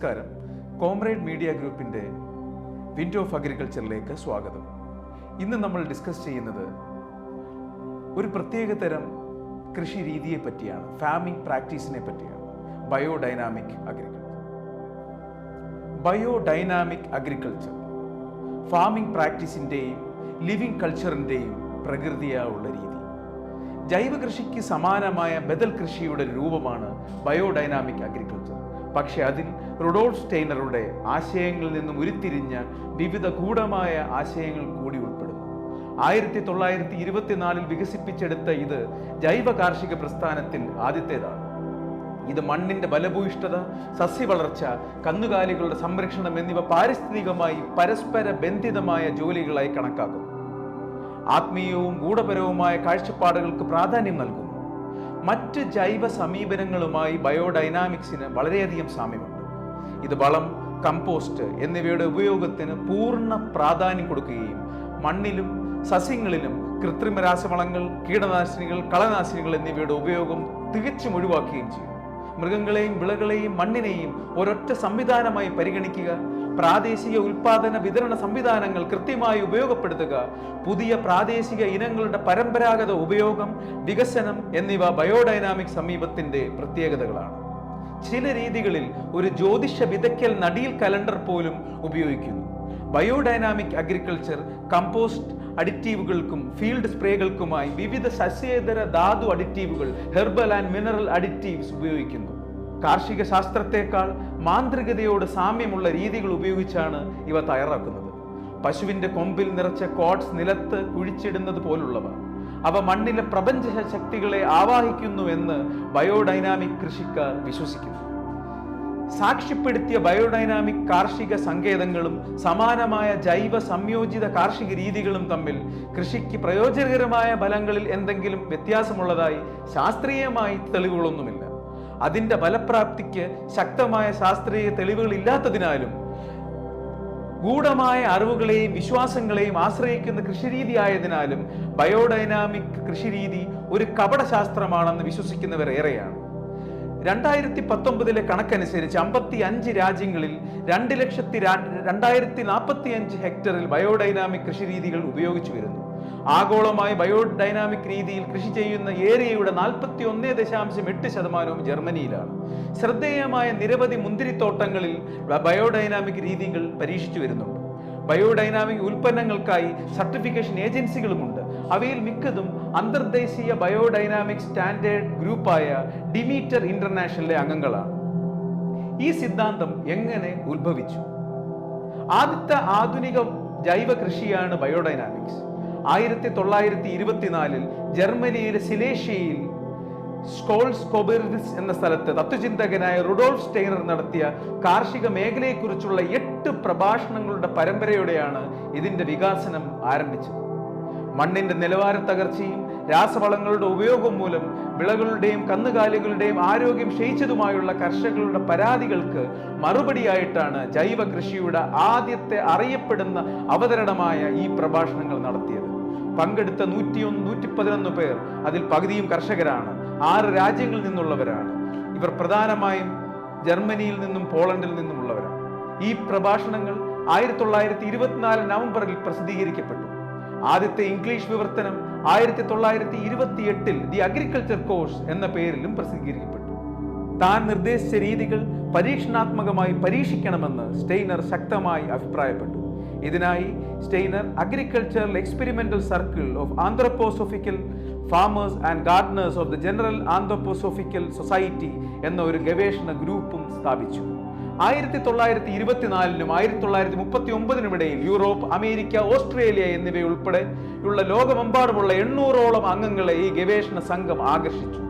നമസ്കാരം. Comrade media ഗ്രൂപ്പിൻ്റെ window of അഗ്രികൾച്ചറിലേക്ക് സ്വാഗതം. ഇന്ന് നമ്മൾ ഡിസ്കസ് ചെയ്യുന്നത് ഒരു പ്രത്യേക തരം കൃഷി രീതിയെ പറ്റിയാണ്, ഫാമിംഗ് പ്രാക്ടീസിനെ പറ്റിയാണ്. Biodynamic agriculture. Biodynamic agriculture farming പ്രാക്ടീസിൻ്റെയും ലിവിംഗ് കൾച്ചറിൻ്റെയും പ്രകൃതിയായുള്ള രീതി. ജൈവ കൃഷിക്ക് സമാനമായ ബദൽ കൃഷിയുടെ രൂപമാണ് ബയോഡൈനാമിക് അഗ്രികൾച്ചർ. പക്ഷെ അതിൽ റുഡോൾഫ് സ്റ്റെയ്നറുടെ ആശയങ്ങളിൽ നിന്നും ഉരുത്തിരിഞ്ഞ വിവിധ ഗൂഢമായ ആശയങ്ങൾ കൂടി ഉൾപ്പെടുന്നു. 1924 വികസിപ്പിച്ചെടുത്ത ഇത് ജൈവ കാർഷിക പ്രസ്ഥാനത്തിൽ ആദ്യത്തേതാണ്. ഇത് മണ്ണിന്റെ ബലഭൂയിഷ്ഠത, സസ്യവളർച്ച, കന്നുകാലികളുടെ സംരക്ഷണം എന്നിവ പാരിസ്ഥിതികമായി പരസ്പര ബന്ധിതമായ ജോലികളായി കണക്കാക്കുന്നു. ആത്മീയവും ഗൂഢപരവുമായ കാഴ്ചപ്പാടുകൾക്ക് പ്രാധാന്യം നൽകുന്നു. മറ്റ് ജൈവ സമീപനങ്ങളുമായി ബയോഡൈനാമിക്സിന് വളരെയധികം സാമ്യമുണ്ട്. ഇത് വളം, കമ്പോസ്റ്റ് എന്നിവയുടെ ഉപയോഗത്തിന് പൂർണ്ണ പ്രാധാന്യം കൊടുക്കുകയും മണ്ണിലും സസ്യങ്ങളിലും കൃത്രിമ രാസവളങ്ങൾ, കീടനാശിനികൾ, കളനാശിനികൾ എന്നിവയുടെ ഉപയോഗം തികച്ചും ഒഴിവാക്കുകയും ചെയ്യും. മൃഗങ്ങളെയും വിളകളെയും മണ്ണിനെയും ഒരൊറ്റ സംവിധാനമായി പരിഗണിക്കുക, പ്രാദേശിക ഉൽപാദന വിതരണ സംവിധാനങ്ങൾ കൃത്യമായി ഉപയോഗപ്പെടുത്തുക, പുതിയ പ്രാദേശിക ഇനങ്ങളുടെ പരമ്പരാഗത ഉപയോഗം, വികസനം എന്നിവ ബയോഡൈനാമിക് സമീപത്തിന്റെ പ്രത്യേകതകളാണ്. ചില രീതികളിൽ ഒരു ജ്യോതിഷ വിതയ്ക്കൽ നടീൽ കലണ്ടർ പോലും ഉപയോഗിക്കുന്നു. ബയോഡൈനാമിക് അഗ്രികൾച്ചർ കമ്പോസ്റ്റ് അഡിറ്റീവുകൾക്കും ഫീൽഡ് സ്പ്രേകൾക്കുമായി വിവിധ സസ്യേതര ധാതു അഡിറ്റീവുകൾ, ഹെർബൽ ആൻഡ് മിനറൽ അഡിറ്റീവ്സ് ഉപയോഗിക്കുന്നു. കാർഷിക ശാസ്ത്രത്തെക്കാൾ മാന്ത്രികതയോട് സാമ്യമുള്ള രീതികൾ ഉപയോഗിച്ചാണ് ഇവ തയ്യാറാക്കുന്നത്. പശുവിന്റെ കൊമ്പിൽ നിറച്ച കോട്സ് നിലത്ത് കുഴിച്ചിടുന്നത് പോലുള്ളവ. അവ മണ്ണിലെ പ്രപഞ്ച ശക്തികളെ ആവാഹിക്കുന്നുവെന്ന് ബയോഡൈനാമിക് കൃഷിക്കാർ വിശ്വസിക്കുന്നു. സാക്ഷ്യപ്പെടുത്തിയ ബയോഡൈനാമിക് കാർഷിക സങ്കേതങ്ങളും സമാനമായ ജൈവ സംയോജിത കാർഷിക രീതികളും തമ്മിൽ കൃഷിക്ക് പ്രയോജനകരമായ ഫലങ്ങളിൽ എന്തെങ്കിലും വ്യത്യാസമുള്ളതായി ശാസ്ത്രീയമായി തെളിവുകളൊന്നുമില്ല. അതിൻ്റെ ഫലപ്രാപ്തിക്ക് ശക്തമായ ശാസ്ത്രീയ തെളിവുകൾ ഇല്ലാത്തതിനാലും ഗൂഢമായ അറിവുകളെയും വിശ്വാസങ്ങളെയും ആശ്രയിക്കുന്ന കൃഷിരീതി ആയതിനാലും ബയോഡൈനാമിക് കൃഷിരീതി ഒരു കപടശാസ്ത്രമാണെന്ന് വിശ്വസിക്കുന്നവർ ഏറെയാണ്. 2019 കണക്കനുസരിച്ച് 55 രാജ്യങ്ങളിൽ 2,02,2045 ഹെക്ടറിൽ ബയോഡൈനാമിക് കൃഷിരീതികൾ ഉപയോഗിച്ചു വരുന്നു. ആഗോളമായി ബയോഡൈനാമിക് രീതിയിൽ കൃഷി ചെയ്യുന്ന ഏരിയയുടെ 41.8% ജർമ്മനിയിലാണ്. ശ്രദ്ധേയമായ നിരവധി മുന്തിരിത്തോട്ടങ്ങളിൽ ബയോഡൈനാമിക് രീതികൾ പരീക്ഷിച്ചു വരുന്നുണ്ട്. ബയോഡൈനാമിക് ഉൽപ്പന്നങ്ങൾക്കായി സർട്ടിഫിക്കേഷൻ ഏജൻസികളുമുണ്ട്. അവയിൽ മിക്കതും അന്തർദേശീയ ബയോഡൈനാമിക് സ്റ്റാൻഡേർഡ് ഗ്രൂപ്പായ ഡിമീറ്റർ ഇന്റർനാഷണലിലെ അംഗങ്ങളാണ്. ഈ സിദ്ധാന്തം എങ്ങനെ ഉത്ഭവിച്ചു? ആദ്യത്തെ ആധുനിക ജൈവ കൃഷിയാണ് ബയോഡൈനാമിക്സ്. 1924 ജർമ്മനിയിലെ സിലേഷ്യയിൽ സ്കോൾസ്കോബെറിസ് എന്ന സ്ഥലത്ത് തത്വചിന്തകനായ റുഡോൾഫ് സ്റ്റെയ്നർ നടത്തിയ കാർഷിക മേഖലയെക്കുറിച്ചുള്ള 8 പ്രഭാഷണങ്ങളുടെ പരമ്പരയോടെയാണ് ഇതിന്റെ വികാസനം ആരംഭിച്ചത്. മണ്ണിന്റെ നിലവാര തകർച്ചയും രാസവളങ്ങളുടെ ഉപയോഗം മൂലം വിളകളുടെയും കന്നുകാലികളുടെയും ആരോഗ്യം ക്ഷയിച്ചതുമായുള്ള കർഷകരുടെ പരാതികൾക്ക് മറുപടിയായിട്ടാണ് ജൈവ കൃഷിയുടെ ആദ്യത്തെ അറിയപ്പെടുന്ന അവതരണമായ ഈ പ്രഭാഷണങ്ങൾ നടത്തിയത്. പങ്കെടുത്ത 111 പേർ, അതിൽ പകുതിയും കർഷകരാണ്. 6 രാജ്യങ്ങളിൽ നിന്നുള്ളവരാണ്. ഇവർ പ്രധാനമായും ജർമ്മനിയിൽ നിന്നും പോളണ്ടിൽ നിന്നുമുള്ളവരാണ്. ഈ പ്രഭാഷണങ്ങൾ 1924 നവംബറിൽ പ്രസിദ്ധീകരിക്കപ്പെട്ടു. ആദ്യത്തെ ഇംഗ്ലീഷ് വിവർത്തനം 1928 ദി അഗ്രികൾച്ചർ കോഴ്സ് എന്ന പേരിലും പ്രസിദ്ധീകരിക്കപ്പെട്ടു. താൻ നിർദ്ദേശിച്ച രീതികൾ പരീക്ഷണാത്മകമായി പരീക്ഷിക്കണമെന്ന് സ്റ്റെയ്നർ ശക്തമായി അഭിപ്രായപ്പെട്ടു. ഇതിനായി Steiner agricultural experimental circle of anthroposophical farmers and gardeners of the general anthroposophical society എന്ന ഒരു ഗവേഷണ ഗ്രൂപ്പും സ്ഥാപിച്ചു. 1924 1939 ഇടയിൽ യൂറോപ്പ്, അമേരിക്ക, ഓസ്ട്രേലിയ എന്നിവയുൾപ്പെടെയുള്ള ലോകമെമ്പാടുമുള്ള 800ഓളം അംഗങ്ങളെ ഈ ഗവേഷണ സംഘം ആകർഷിച്ചു.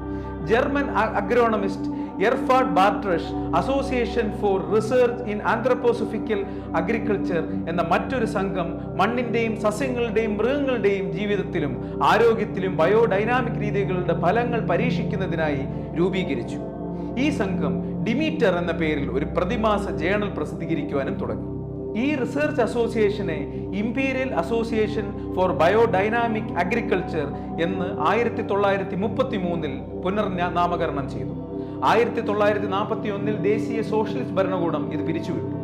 German agronomist Erhard Bartsch association for research in anthroposophical agriculture എന്ന മറ്റൊരു സംഘം മണ്ണിന്റെയും സസ്യങ്ങളുടെയും മൃഗങ്ങളുടെയും ജീവിതത്തിലും ആരോഗ്യത്തിലും ബയോഡൈനാമിക് രീതികളുടെ ഫലങ്ങൾ പരീക്ഷിക്കുന്നതിനായി രൂപീകരിച്ചു. ഈ സംഘം ഡിമീറ്റർ എന്ന പേരിൽ ഒരു പ്രതിമാസ ജേണൽ പ്രസിദ്ധീകരിക്കുവാനും തുടങ്ങി. ഈ റിസർച്ച് അസോസിയേഷനെ imperial association for biodynamic agriculture എന്ന് 1933 പുനർനാമകരണം ചെയ്തു. 1941 ദേശീയ സോഷ്യലിസ്റ്റ് ഭരണകൂടം ഇത് പിരിച്ചുവിട്ടു.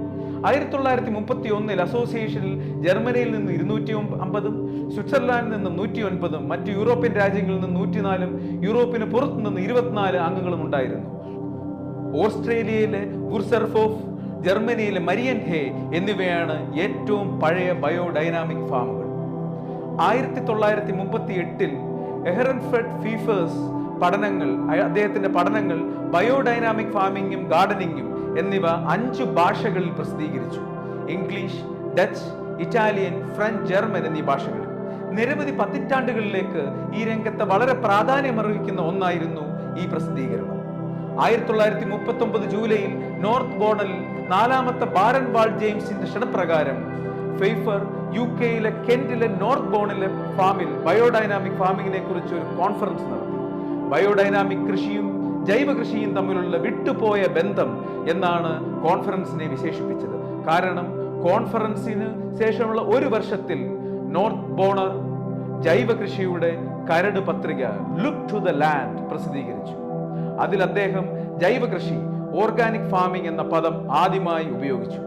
1931 അസോസിയേഷനിൽ ജർമ്മനിയിൽ നിന്ന് 250, സ്വിറ്റ്സർലാൻഡിൽ നിന്നും 109, മറ്റു യൂറോപ്യൻ രാജ്യങ്ങളിൽ നിന്ന് 104, യൂറോപ്പിന് പുറത്തു നിന്ന് 24 അംഗങ്ങളും ഉണ്ടായിരുന്നു. ഓസ്ട്രേലിയയിലെ വുർസർഫോഫ്, ജർമ്മനിയിലെ മരിയൻഹേ എന്നിവയാണ് ഏറ്റവും പഴയ ബയോഡൈനാമിക് ഫാമുകൾ. 1938 എഹ്റൻഫെഡ് ഫീഫേഴ്സ് അദ്ദേഹത്തിന്റെ പഠനങ്ങൾ ബയോഡൈനാമിക് ഫാമിങ്ങും ഗാർഡനിങ്ങും എന്നിവ 5 ഭാഷകളിൽ പ്രസിദ്ധീകരിച്ചു. English, Dutch, Italian, French, German എന്നീ ഭാഷകളിൽ. നിരവധി പതിറ്റാണ്ടുകളിലേക്ക് ഈ രംഗത്ത് വളരെ പ്രാധാന്യമർഹിക്കുന്ന ഒന്നായിരുന്നു ഈ പ്രസിദ്ധീകരണം. 1939 ജൂലൈയിൽ നോർത്ത് ബോണലിൽ 4ാമത്തെ ബാരൻ വാൾ ജെയിംസിന്റെ ക്ഷണപ്രകാരം ഫെയ്ഫർ UK-യിലെ കെന്റിലെ നോർത്ത് ബോണിലെ ഫാമിൽ ബയോഡൈനാമിക് ഫാമിങ്ങിനെ കുറിച്ച് ഒരു കോൺഫറൻസ് നടത്തി. ബയോഡൈനാമിക് കൃഷിയും ജൈവ കൃഷിയും തമ്മിലുള്ള വിട്ടുപോയ ബന്ധം എന്നാണ് കോൺഫറൻസിനെ വിശേഷിപ്പിച്ചത്. കാരണം കോൺഫറൻസിന് ശേഷമുള്ള 1 വർഷത്തിൽ നോർത്ത് ബോണർ ജൈവ കൃഷിയുടെ കരട് പത്രിക ലുക്ക് ടു ദ ലാൻഡ് പ്രസിദ്ധീകരിച്ചു. അതിൽ അദ്ദേഹം ജൈവ കൃഷി, ഓർഗാനിക് ഫാമിംഗ് എന്ന പദം ആദ്യമായി ഉപയോഗിച്ചു.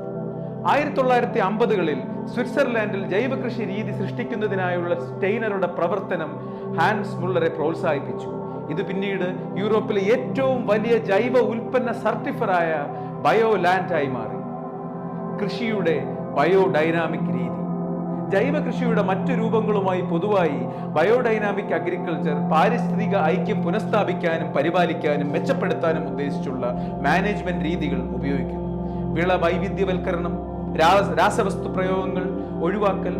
1950കളിൽ സ്വിറ്റ്സർലാൻഡിൽ ജൈവ കൃഷി രീതി സൃഷ്ടിക്കുന്നതിനായുള്ള സ്റ്റെയ്നറുടെ പ്രവർത്തനം ഹാൻസ് മുള്ളറെ പ്രോത്സാഹിപ്പിച്ചു. ഇത് പിന്നീട് യൂറോപ്പിലെ ഏറ്റവും വലിയ ജൈവ ഉൽപ്പന്ന സർട്ടിഫറായ ബയോലാൻഡായി മാറി. കൃഷിയുടെ ബയോഡൈനാമിക് രീതി. ജൈവ കൃഷിയുടെ മറ്റു രൂപങ്ങളുമായി പൊതുവായി ബയോഡൈനാമിക് അഗ്രികൾച്ചർ പാരിസ്ഥിതിക ഐക്യം പുനഃസ്ഥാപിക്കാനും പരിപാലിക്കാനും മെച്ചപ്പെടുത്താനും ഉദ്ദേശിച്ചുള്ള മാനേജ്മെന്റ് രീതികൾ ഉപയോഗിക്കുന്നു. വിള വൈവിധ്യവൽക്കരണം, രാസവസ്തു പ്രയോഗങ്ങൾ ഒഴിവാക്കൽ,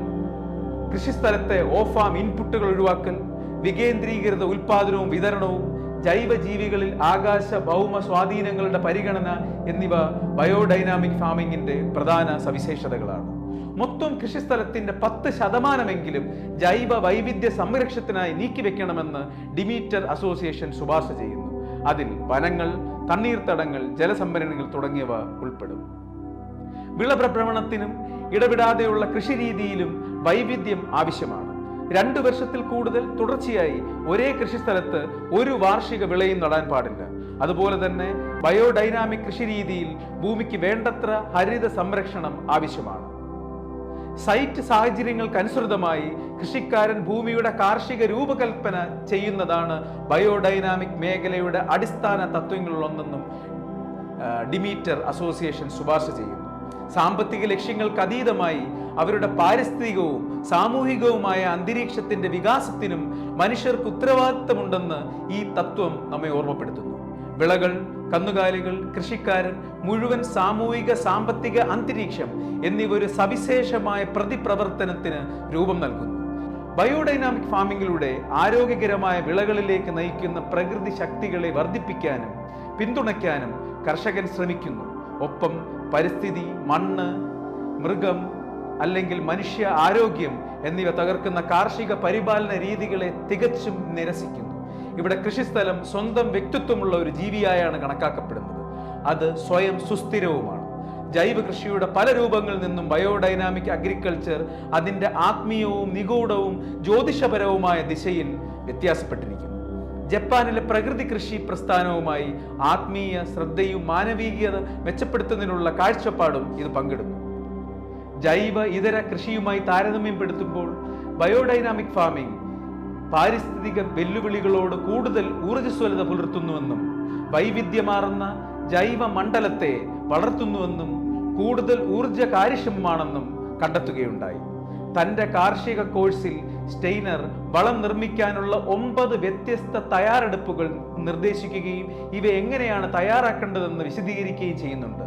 കൃഷിസ്ഥലത്തെ ഓഫാം ഇൻപുട്ടുകൾ ഒഴിവാക്കൽ, വികേന്ദ്രീകൃത ഉൽപാദനവും വിതരണവും, ജൈവ ജീവികളിൽ ആകാശ ഭൗമ സ്വാധീനങ്ങളുടെ പരിഗണന എന്നിവ ബയോഡൈനാമിക് ഫാമിങ്ങിന്റെ പ്രധാന സവിശേഷതകളാണ്. മൊത്തം കൃഷിസ്ഥലത്തിന്റെ 10% ജൈവ വൈവിധ്യ സംരക്ഷണത്തിനായി നീക്കിവെക്കണമെന്ന് ഡിമീറ്റർ അസോസിയേഷൻ ശുപാർശ ചെയ്യുന്നു. അതിൽ വനങ്ങൾ, തണ്ണീർത്തടങ്ങൾ, ജലസംഭരണികൾ തുടങ്ങിയവ ഉൾപ്പെടും. വിളഭ്രമണത്തിനും ഇടവിടാതെയുള്ള കൃഷിരീതിയിലും വൈവിധ്യം ആവശ്യമാണ്. 2 വർഷത്തിൽ കൂടുതൽ തുടർച്ചയായി ഒരേ കൃഷിസ്ഥലത്ത് ഒരു വാർഷിക വിളയും നടാൻ പാടില്ല. അതുപോലെ തന്നെ ബയോഡൈനാമിക് കൃഷിരീതിയിൽ ഭൂമിക്ക് വേണ്ടത്ര ഹരിത സംരക്ഷണം ആവശ്യമാണ്. സൈറ്റ് സാഹചര്യങ്ങൾക്കനുസൃതമായി കൃഷിക്കാരൻ ഭൂമിയുടെ കാർഷിക രൂപകൽപ്പന ചെയ്യുന്നതാണ് ബയോഡൈനാമിക് മേഖലയുടെ അടിസ്ഥാന തത്വങ്ങളിലൊന്നെന്നും ഡിമീറ്റർ അസോസിയേഷൻ ശുപാർശ ചെയ്യുന്നു. സാമ്പത്തിക ലക്ഷ്യങ്ങൾക്ക് അതീതമായി അവരുടെ പാരിസ്ഥിതികവും സാമൂഹികവുമായ അന്തരീക്ഷത്തിന്റെ വികാസത്തിനും മനുഷ്യർക്ക് ഉത്തരവാദിത്തമുണ്ടെന്ന് ഈ തത്വം നമ്മെ ഓർമ്മപ്പെടുത്തുന്നു. വിളകൾ, കന്നുകാലികൾ, കൃഷിക്കാരൻ, മുഴുവൻ സാമൂഹിക സാമ്പത്തിക അന്തരീക്ഷം എന്നിവ ഒരു സവിശേഷമായ പ്രതിപ്രവർത്തനത്തിന് രൂപം നൽകുന്നു. ബയോഡൈനാമിക് ഫാമിങ്ങിലൂടെ ആരോഗ്യകരമായ വിളകളിലേക്ക് നയിക്കുന്ന പ്രകൃതി ശക്തികളെ വർദ്ധിപ്പിക്കാനും പിന്തുണയ്ക്കാനും കർഷകൻ ശ്രമിക്കുന്നു. ഒപ്പം പരിസ്ഥിതി, മണ്ണ്, മൃഗം അല്ലെങ്കിൽ മനുഷ്യ ആരോഗ്യം എന്നിവ തകർക്കുന്ന കാർഷിക പരിപാലന രീതികളെ തികച്ചും നിരസിക്കുന്നു. ഇവിടെ കൃഷിസ്ഥലം സ്വന്തം വ്യക്തിത്വമുള്ള ഒരു ജീവിയായാണ് കണക്കാക്കപ്പെടുന്നത്. അത് സ്വയം സുസ്ഥിരവുമാണ്. ജൈവ കൃഷിയുടെ പല രൂപങ്ങളിൽ നിന്നും ബയോഡൈനാമിക് അഗ്രികൾച്ചർ അതിൻ്റെ ആത്മീയവും നിഗൂഢവും ജ്യോതിഷപരവുമായ ദിശയിൽ വ്യത്യാസപ്പെട്ടിരിക്കുന്നു. ജപ്പാനിലെ പ്രകൃതി കൃഷി പ്രസ്ഥാനവുമായി ആത്മീയ ശ്രദ്ധയും മാനവീയത മെച്ചപ്പെടുത്തുന്നതിനുള്ള കാഴ്ചപ്പാടും ഇത് പങ്കിടുന്നു. ജൈവ ഇതര കൃഷിയുമായി താരതമ്യപ്പെടുത്തുമ്പോൾ ബയോഡൈനാമിക് ഫാമിംഗ് പാരിസ്ഥിതിക വെല്ലുവിളികളോട് കൂടുതൽ ഊർജ്ജസ്വലത പുലർത്തുന്നുവെന്നും വൈവിധ്യമാർന്ന ജൈവ മണ്ഡലത്തെ വളർത്തുന്നുവെന്നും കൂടുതൽ ഊർജ്ജ കാര്യക്ഷമമാണെന്നും കണ്ടെത്തുകയുണ്ടായി. തൻ്റെ കാർഷിക കോഴ്സിൽ സ്റ്റെയ്നർ വളം നിർമ്മിക്കാനുള്ള 9 വ്യത്യസ്ത തയ്യാറെടുപ്പുകൾ നിർദ്ദേശിക്കുകയും ഇവ എങ്ങനെയാണ് തയ്യാറാക്കേണ്ടതെന്ന് വിശദീകരിക്കുകയും ചെയ്യുന്നുണ്ട്.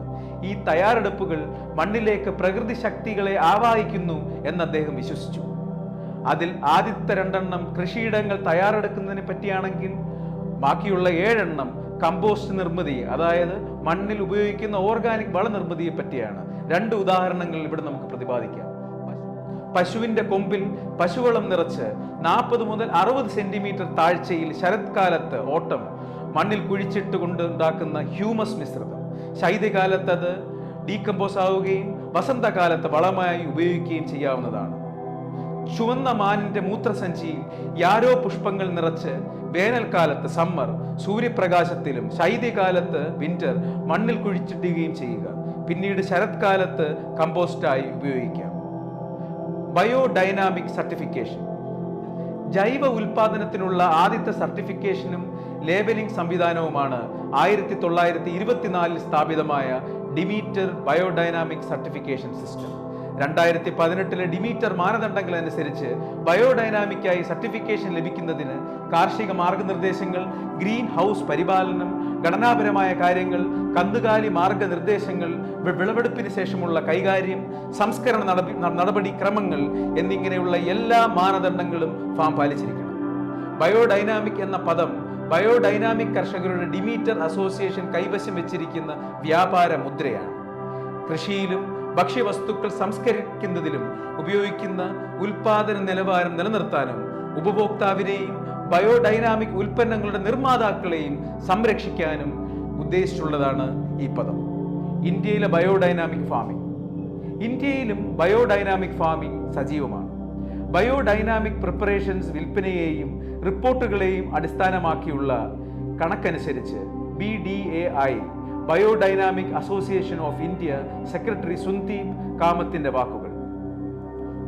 ഈ തയ്യാറെടുപ്പുകൾ മണ്ണിലേക്ക് പ്രകൃതി ശക്തികളെ ആവാഹിക്കുന്നു എന്ന് അദ്ദേഹം വിശ്വസിച്ചു. അതിൽ ആദ്യത്തെ 2 കൃഷിയിടങ്ങൾ തയ്യാറെടുക്കുന്നതിനെ പറ്റിയാണെങ്കിൽ ബാക്കിയുള്ള 7 കമ്പോസ്റ്റ് നിർമ്മിതി, അതായത് മണ്ണിൽ ഉപയോഗിക്കുന്ന ഓർഗാനിക് വള നിർമ്മിതിയെ പറ്റിയാണ്. 2 ഉദാഹരണങ്ങൾ ഇവിടെ നമുക്ക് പ്രതിപാദിക്കാം. പശുവിന്റെ കൊമ്പിൽ പശുവളം നിറച്ച് 40 മുതൽ 60 സെന്റിമീറ്റർ താഴ്ചയിൽ ശരത്കാലത്ത് ഓട്ടം മണ്ണിൽ കുഴിച്ചിട്ട് കൊണ്ടുണ്ടാക്കുന്ന ഹ്യൂമസ് മിശ്രിതം. ശൈത്യകാലത്ത് അത് ഡീകമ്പോസ് ആവുകയും വസന്തകാലത്ത് വളമായി ഉപയോഗിക്കുകയും ചെയ്യാവുന്നതാണ്. ചുവന്ന മാനിന്റെ മൂത്രസഞ്ചിയിൽ യാരോ പുഷ്പങ്ങൾ നിറച്ച് വേനൽക്കാലത്ത് സമ്മർ സൂര്യപ്രകാശത്തിലും ശൈത്യകാലത്ത് വിന്റർ മണ്ണിൽ കുഴിച്ചിടുകയും ചെയ്യുക. പിന്നീട് ശരത്കാലത്ത് കമ്പോസ്റ്റായി ഉപയോഗിക്കാം. Biodynamic certification. ജൈവ ഉൽപാദനത്തിനുള്ള ആദ്യത്തെ സർട്ടിഫിക്കേഷനും ലേബലിംഗ് സംവിധാനവുമാണ് 1924 സ്ഥാപിതമായ ഡിമീറ്റർ ബയോഡൈനാമിക് സർട്ടിഫിക്കേഷൻ സിസ്റ്റം. 2018 ഡിമീറ്റർ മാനദണ്ഡങ്ങൾ അനുസരിച്ച് ബയോഡൈനാമിക്കായി സർട്ടിഫിക്കേഷൻ ലഭിക്കുന്നതിന് കാർഷിക മാർഗനിർദ്ദേശങ്ങൾ, ഗ്രീൻ ഹൗസ് പരിപാലനം, ഘടനാപരമായ കാര്യങ്ങൾ, കന്നുകാലി മാർഗനിർദ്ദേശങ്ങൾ, വിളവെടുപ്പിന് ശേഷമുള്ള കൈകാര്യം, സംസ്കരണ നടപടിക്രമങ്ങൾ എന്നിങ്ങനെയുള്ള എല്ലാ മാനദണ്ഡങ്ങളും ഫാം പാലിച്ചിരിക്കണം. ബയോഡൈനാമിക് എന്ന പദം ബയോഡൈനാമിക് കർഷകരുടെ ഡിമീറ്റർ അസോസിയേഷൻ കൈവശം വെച്ചിരിക്കുന്ന വ്യാപാര മുദ്രയാണ്. കൃഷിയിലും ഭക്ഷ്യവസ്തുക്കൾ സംസ്കരിക്കുന്നതിലും ഉപയോഗിക്കുന്ന ഉൽപാദന നിലവാരം നിലനിർത്താനും ഉപഭോക്താവിനെയും ബയോഡൈനാമിക് ഉൽപ്പന്നങ്ങളുടെ നിർമ്മാതാക്കളെയും സംരക്ഷിക്കാനും ഉദ്ദേശിച്ചുള്ളതാണ് ഈ പദം. ഇന്ത്യയിലെ ബയോഡൈനാമിക് ഫാമിംഗ്. ഇന്ത്യയിലും ബയോഡൈനാമിക് ഫാമിംഗ് സജീവമാണ്. ബയോഡൈനാമിക് പ്രിപ്പറേഷൻസ് വിൽപ്പനയെയും റിപ്പോർട്ടുകളെയും അടിസ്ഥാനമാക്കിയുള്ള കണക്കനുസരിച്ച് BDAI biodynamic association of India secretary Sundeep കാമത്തിന്റെ വാക്കുകൾ.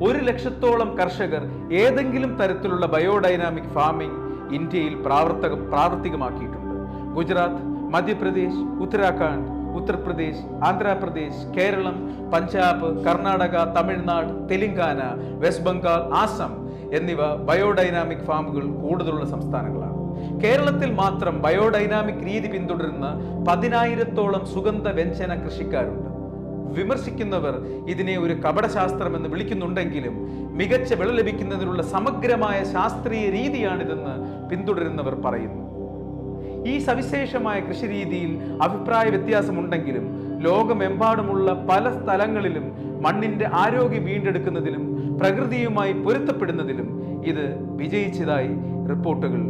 100,000-ഓളം കർഷകർ ഏതെങ്കിലും തരത്തിലുള്ള ബയോഡൈനാമിക് ഫാമിംഗ് ഇന്ത്യയിൽ പ്രാവർത്തികമാക്കിയിട്ടുണ്ട്. ഗുജറാത്ത്, മധ്യപ്രദേശ്, ഉത്തരാഖണ്ഡ്, ഉത്തർപ്രദേശ്, ആന്ധ്രാപ്രദേശ്, കേരളം, പഞ്ചാബ്, കർണാടക, തമിഴ്നാട്, തെലങ്കാന, വെസ്റ്റ് ബംഗാൾ, ആസം എന്നിവ ബയോഡൈനാമിക് ഫാമുകൾ കൂടുതലുള്ള സംസ്ഥാനങ്ങളാണ്. കേരളത്തിൽ മാത്രം ബയോഡൈനാമിക് രീതി പിന്തുടരുന്ന 10,000-ഓളം സുഗന്ധ വ്യഞ്ജന കൃഷിക്കാരുണ്ട്. വിമർശിക്കുന്നവർ ഇതിനെ ഒരു കപടശാസ്ത്രം എന്ന് വിളിക്കുന്നുണ്ടെങ്കിലും മികച്ച വിള ലഭിക്കുന്നതിനുള്ള സമഗ്രമായ ശാസ്ത്രീയ രീതിയാണിതെന്ന് പിന്തുടരുന്നവർ പറയുന്നു. ഈ സവിശേഷമായ കൃഷിരീതിയിൽ അഭിപ്രായ വ്യത്യാസമുണ്ടെങ്കിലും ലോകമെമ്പാടുമുള്ള പല സ്ഥലങ്ങളിലും മണ്ണിന്റെ ആരോഗ്യം വീണ്ടെടുക്കുന്നതിലും പ്രകൃതിയുമായി പൊരുത്തപ്പെടുന്നതിലും ഇത് വിജയിച്ചതായി റിപ്പോർട്ടുകൾ